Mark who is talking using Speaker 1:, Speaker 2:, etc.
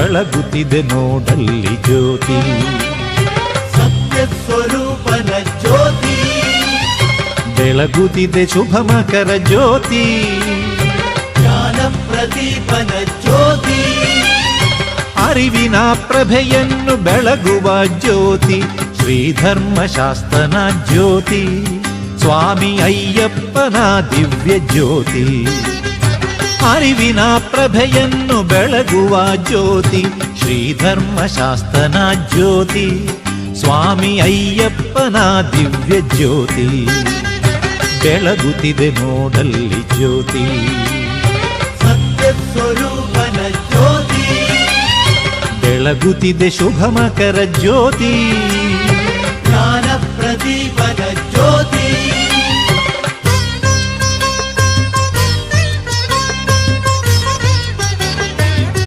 Speaker 1: ಬೆಳಗುತ್ತಿದೆ ನೋಡಲ್ಲಿ ಜ್ಯೋತಿ.
Speaker 2: ಸತ್ಯ ಸ್ವರೂಪನ ಜ್ಯೋತಿ
Speaker 1: ಬೆಳಗುತ್ತಿದೆ ಶುಭ ಮಕರ ಜ್ಯೋತಿ.
Speaker 2: ಜ್ಞಾನ ಪ್ರದೀಪನ ಜ್ಯೋತಿ
Speaker 1: ಅರಿವಿನ ಪ್ರಭೆಯನ್ನು ಬೆಳಗುವ ಜ್ಯೋತಿ. ಶ್ರೀಧರ್ಮಶಾಸ್ತ್ರನ ಜ್ಯೋತಿ. ಸ್ವಾಮಿ ಅಯ್ಯಪ್ಪನ ದಿವ್ಯ ಜ್ಯೋತಿ. ಅರಿವಿನ ಪ್ರಭೆಯನ್ನು ಬೆಳಗುವ ಜ್ಯೋತಿ. ಶ್ರೀಧರ್ಮಶಾಸ್ತ್ರನ ಜ್ಯೋತಿ. ಸ್ವಾಮಿ ಅಯ್ಯಪ್ಪನ ದಿವ್ಯ ಜ್ಯೋತಿ. ಬೆಳಗುತ್ತಿದೆ ನೋಡಲ್ಲಿ ಜ್ಯೋತಿ.
Speaker 2: ಸತ್ಯ ಸ್ವರೂಪನ ಜ್ಯೋತಿ
Speaker 1: ಬೆಳಗುತ್ತಿದೆ ಶುಭ ಮಕರ ಜ್ಯೋತಿ.
Speaker 2: ಜ್ಞಾನ ಪ್ರದೀಪನ ಜ್ಯೋತಿ